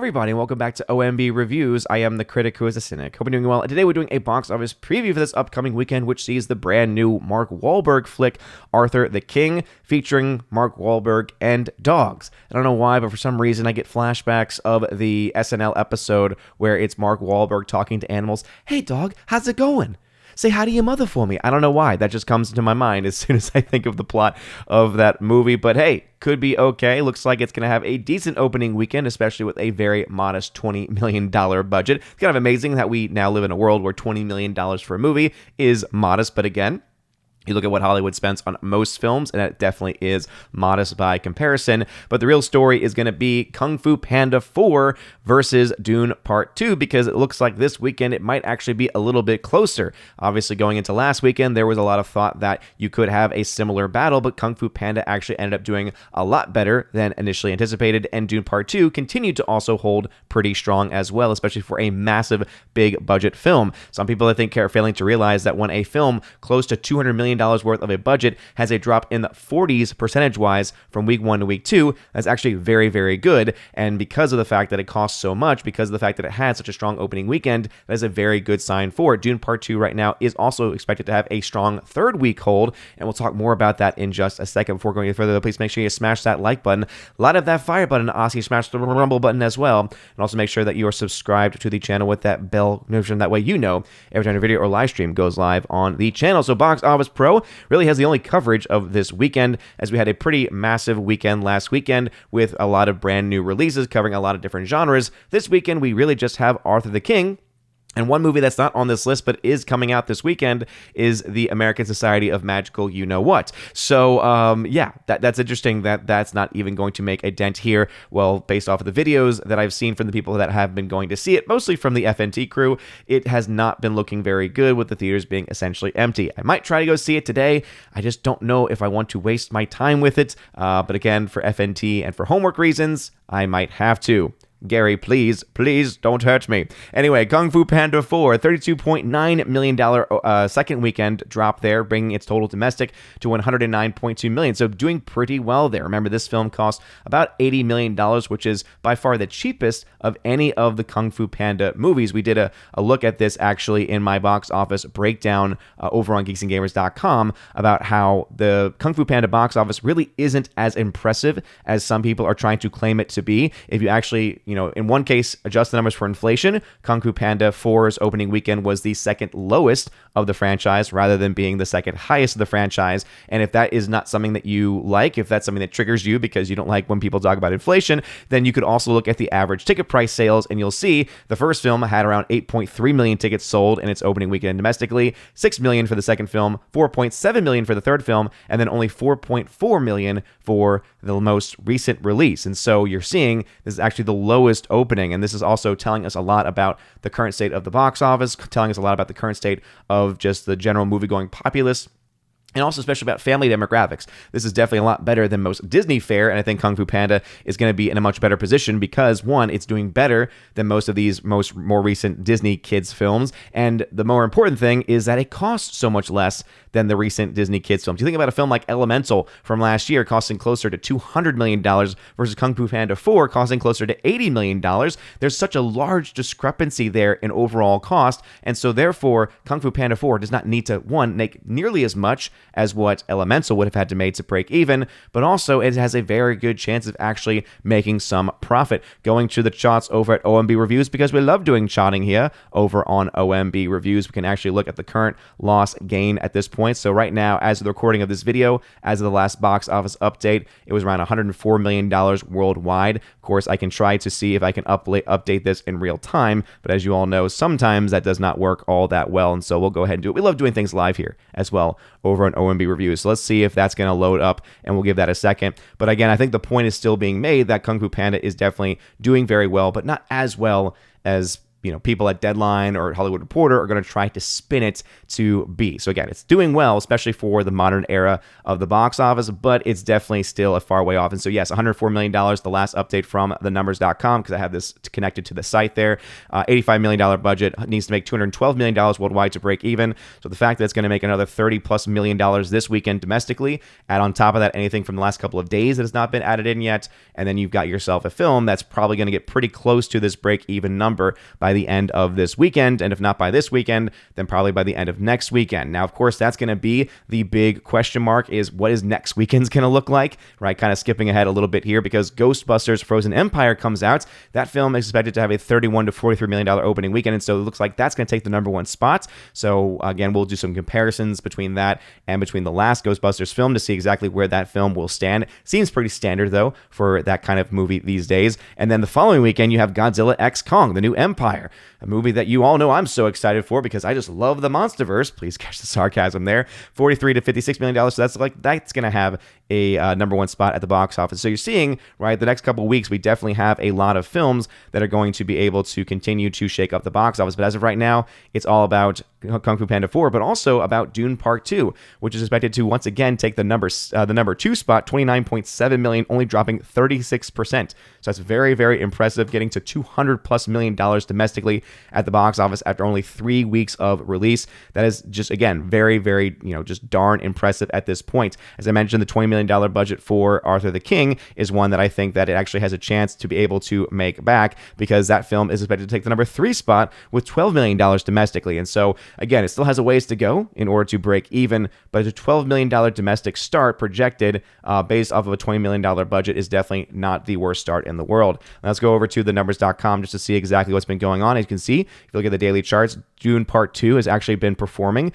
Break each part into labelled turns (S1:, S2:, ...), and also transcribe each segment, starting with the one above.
S1: everybody, and welcome back to OMB Reviews. I am the critic who is a cynic. Hope you're doing well. And today we're doing a box office preview for this upcoming weekend, which sees the brand new Mark Wahlberg flick, Arthur the King, featuring Mark Wahlberg and dogs. I don't know why, but for some reason I get flashbacks of the SNL episode where it's Mark Wahlberg talking to animals. Hey dog, how's it going? Say hi to your mother for me. I don't know why. That just comes into my mind as soon as I think of the plot of that movie. But hey, could be okay. Looks like it's going to have a decent opening weekend, especially with a very modest $20 million budget. It's kind of amazing that we now live in a world where $20 million for a movie is modest. But again, you look at what Hollywood spends on most films, and it definitely is modest by comparison. But the real story is going to be Kung Fu Panda 4 versus Dune Part 2, because it looks like this weekend it might actually be a little bit closer. Obviously, going into last weekend, there was a lot of thought that you could have a similar battle, but Kung Fu Panda actually ended up doing a lot better than initially anticipated, and Dune Part 2 continued to also hold pretty strong as well, especially for a massive, big budget film. Some people, I think, are failing to realize that when a film close to $200 million worth of a budget has a drop in the 40s percentage-wise from week 1 to week 2, that's actually very, very good. And because of the fact that it costs so much, because of the fact that it had such a strong opening weekend, that is a very good sign for it. Dune Part 2 right now is also expected to have a strong third week hold, and we'll talk more about that in just a second. Before going any further, though, please make sure you smash that like button, a lot of that fire button, also smash the rumble button as well, and also make sure that you are subscribed to the channel with that bell notification. That way you know every time a video or live stream goes live on the channel. So Box Office Pro really has the only coverage of this weekend, as we had a pretty massive weekend last weekend with a lot of brand new releases covering a lot of different genres. This weekend, we really just have Arthur the King. And one movie that's not on this list but is coming out this weekend is the American Society of Magical You-Know-What. So, yeah, that's interesting that that's not even going to make a dent here. Well, based off of the videos that I've seen from the people that have been going to see it, mostly from the FNT crew, it has not been looking very good with the theaters being essentially empty. I might try to go see it today. I just don't know if I want to waste my time with it. But again, for FNT and for homework reasons, I might have to. Gary, please don't hurt me. Anyway, Kung Fu Panda 4, $32.9 million second weekend drop there, bringing its total domestic to $109.2 million. So doing pretty well there. Remember, this film cost about $80 million, which is by far the cheapest of any of the Kung Fu Panda movies. We did a look at this actually in my box office breakdown over on geeksandgamers.com about how the Kung Fu Panda box office really isn't as impressive as some people are trying to claim it to be. If you actually, in one case, adjust the numbers for inflation, Kung Fu Panda 4's opening weekend was the second lowest of the franchise rather than being the second highest of the franchise. And if that is not something that you like, if that's something that triggers you because you don't like when people talk about inflation, then you could also look at the average ticket price sales, and you'll see the first film had around 8.3 million tickets sold in its opening weekend domestically, 6 million for the second film, 4.7 million for the third film, and then only 4.4 million for the most recent release. And so you're seeing this is actually the lowest opening, and this is also telling us a lot about the current state of the box office, telling us a lot about the current state of just the general movie-going populace, and also especially about family demographics. This is definitely a lot better than most Disney fare, and I think Kung Fu Panda is going to be in a much better position because, one, it's doing better than most of these more recent Disney kids films, and the more important thing is that it costs so much less than the recent Disney kids films. You think about a film like Elemental from last year costing closer to $200 million versus Kung Fu Panda 4 costing closer to $80 million. There's such a large discrepancy there in overall cost, and so therefore Kung Fu Panda 4 does not need to, one, make nearly as much as what Elemental would have had to make to break even, but also it has a very good chance of actually making some profit. Going to the charts over at OMB Reviews, because we love doing charting here over on OMB Reviews. We can actually look at the current loss gain at this point. So right now, as of the recording of this video, as of the last box office update, it was around $104 million worldwide. Of course, I can try to see if I can update this in real time, but as you all know, sometimes that does not work all that well, and so we'll go ahead and do it. We love doing things live here as well over on OMB Reviews. So let's see if that's going to load up, and we'll give that a second. But again, I think the point is still being made that Kung Fu Panda is definitely doing very well, but not as well as people at Deadline or Hollywood Reporter are going to try to spin it to be. So again, it's doing well, especially for the modern era of the box office, but it's definitely still a far way off. And so yes, $104 million, the last update from thenumbers.com, because I have this connected to the site there. $85 million budget, needs to make $212 million worldwide to break even. So the fact that it's going to make another $30+ million this weekend domestically, add on top of that anything from the last couple of days that has not been added in yet, and then you've got yourself a film that's probably going to get pretty close to this break even number by the end of this weekend, and if not by this weekend, then probably by the end of next weekend. Now, of course, that's going to be the big question mark, is what is next weekend's going to look like, right? Kind of skipping ahead a little bit here, because Ghostbusters Frozen Empire comes out. That film is expected to have a $31 to $43 million opening weekend, and so it looks like that's going to take the number one spot. So again, we'll do some comparisons between that and between the last Ghostbusters film to see exactly where that film will stand. Seems pretty standard, though, for that kind of movie these days. And then the following weekend, you have Godzilla x Kong, The New Empire, a movie that you all know I'm so excited for because I just love the Monsterverse. Please catch the sarcasm there. $43 to $56 million. So that's going to have a number one spot at the box office. So you're seeing, right, the next couple of weeks, we definitely have a lot of films that are going to be able to continue to shake up the box office. But as of right now, it's all about Kung Fu Panda 4, but also about Dune Part 2, which is expected to once again take the number two spot, $29.7 million, only dropping 36%. So that's very, very impressive, getting to $200+ million domestically at the box office after only 3 weeks of release. That is just, again, very, very, just darn impressive at this point. As I mentioned, the $20 million budget for Arthur the King is one that I think that it actually has a chance to be able to make back, because that film is expected to take the number 3 spot with $12 million domestically. And so, again, it still has a ways to go in order to break even, but a $12 million domestic start projected based off of a $20 million budget is definitely not the worst start in the world. Let's go over to thenumbers.com just to see exactly what's been going on. As you can see, if you look at the daily charts, Dune Part 2 has actually been performing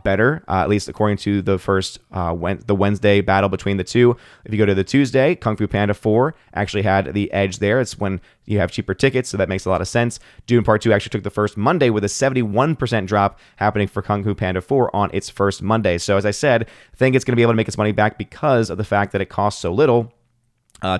S1: better, at least according to the first the Wednesday battle between the two. If you go to the Tuesday, Kung Fu Panda 4 actually had the edge there. It's when you have cheaper tickets, so that makes a lot of sense. Dune Part 2 actually took the first Monday with a 71% drop happening for Kung Fu Panda 4 on its first Monday. So as I said, I think it's going to be able to make its money back because of the fact that it costs so little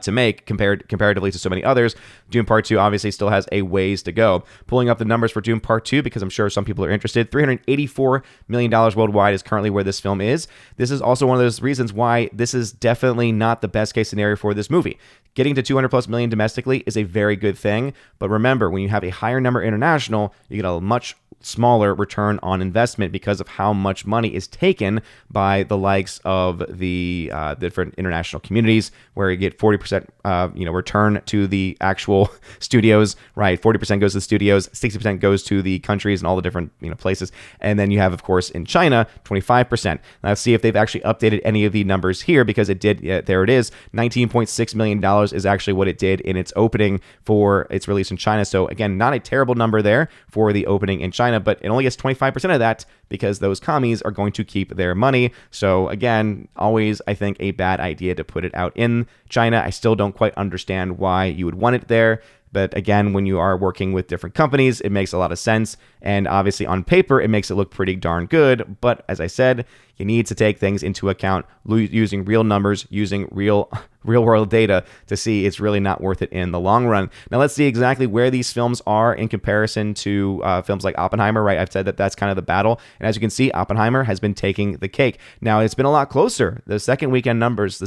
S1: to make comparatively to so many others. Dune Part 2 obviously still has a ways to go. Pulling up the numbers for Dune Part 2, because I'm sure some people are interested, $384 million worldwide is currently where this film is. This is also one of those reasons why this is definitely not the best case scenario for this movie. Getting to $200+ million domestically is a very good thing, but remember, when you have a higher number international, you get a much smaller return on investment because of how much money is taken by the likes of the different international communities, where you get 40% return to the actual studios, right? 40% goes to the studios, 60% goes to the countries and all the different places, and then you have, of course, in China 25%. Let's see if they've actually updated any of the numbers here, because it did. There it is. $19.6 million is actually what it did in its opening for its release in China. So again, not a terrible number there for the opening in China, but it only gets 25% of that because those commies are going to keep their money. So again, always, I think, a bad idea to put it out in China. I still don't quite understand why you would want it there. But again, when you are working with different companies, it makes a lot of sense. And obviously on paper, it makes it look pretty darn good. But as I said, you need to take things into account using real numbers, using real world data to see it's really not worth it in the long run. Now let's see exactly where these films are in comparison to films like Oppenheimer, right? I've said that that's kind of the battle. And as you can see, Oppenheimer has been taking the cake. Now it's been a lot closer. The second week numbers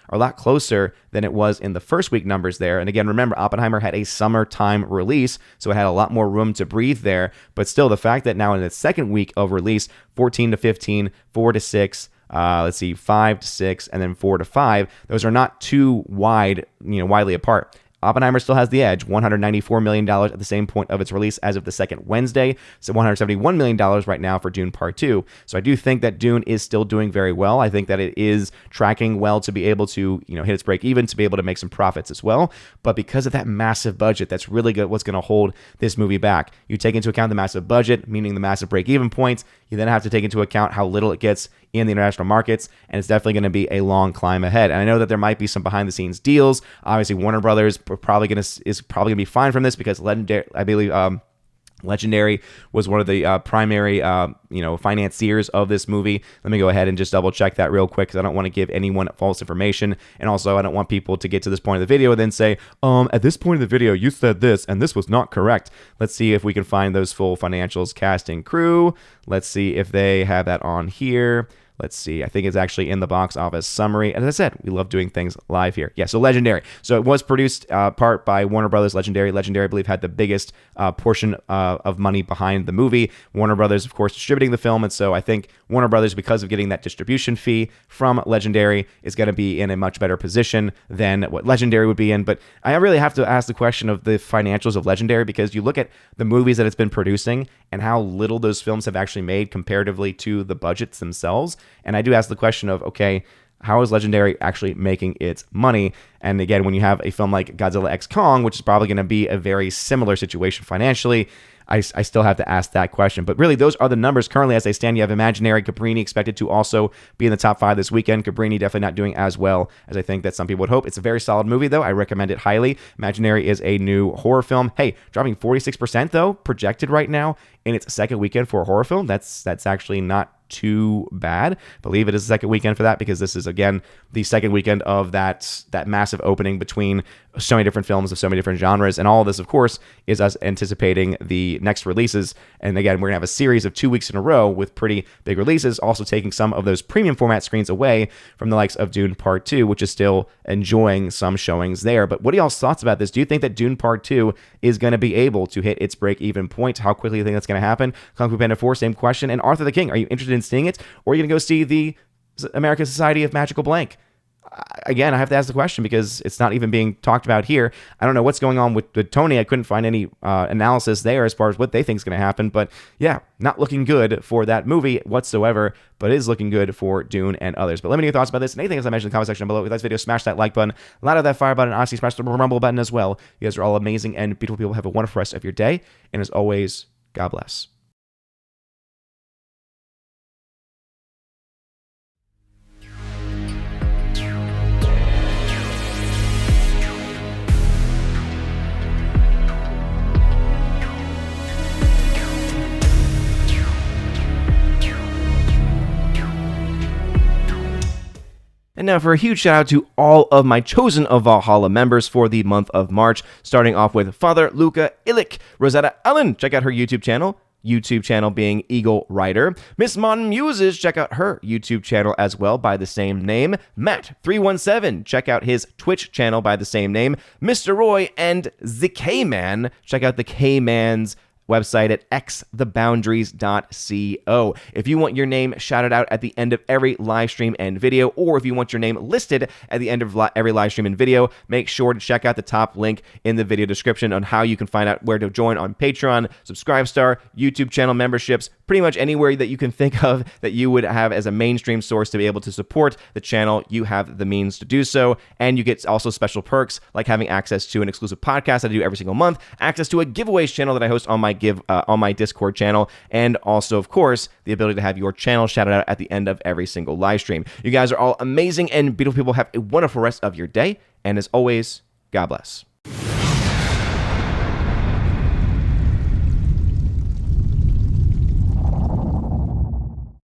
S1: are a lot closer than it was in the first week numbers there. And again, remember, Oppenheimer had a summertime release, so it had a lot more room to breathe there. But still, the fact that now in its second week of release, 14 to 15, 4 to 6, 5 to 6, and then 4 to 5. Those are not too widely apart. Oppenheimer still has the edge, $194 million at the same point of its release as of the second Wednesday. So $171 million right now for Dune Part 2. So I do think that Dune is still doing very well. I think that it is tracking well to be able to, hit its break even, to be able to make some profits as well. But because of that massive budget, that's really good. What's going to hold this movie back? You take into account the massive budget, meaning the massive break even points. You then have to take into account how little it gets in the international markets, and it's definitely going to be a long climb ahead. And I know that there might be some behind the scenes deals. Obviously, Warner Brothers is probably going to be fine from this, because Legendary was one of the primary, financiers of this movie. Let me go ahead and just double check that real quick because I don't want to give anyone false information. And also, I don't want people to get to this point of the video and then say, at this point of the video, you said this and this was not correct. Let's see if we can find those full financials, cast and crew. Let's see if they have that on here. Let's see. I think it's actually in the box office summary. As I said, we love doing things live here. Yeah, so Legendary. So it was produced part by Warner Brothers. Legendary, I believe, had the biggest portion of money behind the movie. Warner Brothers, of course, distributing the film. And so I think Warner Brothers, because of getting that distribution fee from Legendary, is going to be in a much better position than what Legendary would be in. But I really have to ask the question of the financials of Legendary, because you look at the movies that it's been producing and how little those films have actually made comparatively to the budgets themselves. And I do ask the question of, okay, how is Legendary actually making its money? And again, when you have a film like Godzilla x Kong, which is probably going to be a very similar situation financially, I still have to ask that question. But really, those are the numbers currently as they stand. You have Imaginary, Cabrini expected to also be in the top 5 this weekend. Cabrini definitely not doing as well as I think that some people would hope. It's a very solid movie, though. I recommend it highly. Imaginary is a new horror film. Hey, dropping 46%, though, projected right now in its second weekend for a horror film. That's actually not too bad. I believe it is the second weekend for that, because this is, again, the second weekend of that massive opening between so many different films of so many different genres. And all of this, of course, is us anticipating the next releases. And again, we're going to have a series of 2 weeks in a row with pretty big releases, also taking some of those premium format screens away from the likes of Dune Part 2, which is still enjoying some showings there. But what are y'all's thoughts about this? Do you think that Dune Part 2 is going to be able to hit its break-even point? How quickly do you think that's going to happen? Kung Fu Panda 4, same question. And Arthur the King, are you interested in seeing it? Or are you going to go see the American Society of Magical Blank? Again, I have to ask the question because it's not even being talked about here. I don't know what's going on with Tony. I couldn't find any analysis there as far as what they think is going to happen. But yeah, not looking good for that movie whatsoever, but it is looking good for Dune and others. But let me know your thoughts about this and anything else I mentioned in the comment section below. If you like this video, smash that like button, loud of that fire button, honestly, smash the rumble button as well. You guys are all amazing and beautiful people. Have a wonderful rest of your day. And as always, God bless. And now for a huge shout out to all of my Chosen of Valhalla members for the month of March, starting off with Father Luca Illich, Rosetta Allen, check out her YouTube channel being Eagle Rider. Miss Mon Muses, check out her YouTube channel as well by the same name. Matt317, check out his Twitch channel by the same name. Mr. Roy and the K-Man, check out the K-Man's website at xtheboundaries.co. If you want your name shouted out at the end of every live stream and video, or if you want your name listed at the end of every live stream and video, make sure to check out the top link in the video description on how you can find out where to join on Patreon, Subscribestar, YouTube channel memberships, pretty much anywhere that you can think of that you would have as a mainstream source to be able to support the channel. You have the means to do so, and you get also special perks like having access to an exclusive podcast that I do every single month, access to a giveaways channel that I host on my Discord channel, and also, of course, the ability to have your channel shouted out at the end of every single live stream. You guys are all amazing and beautiful people. Have a wonderful rest of your day, and as always, God bless.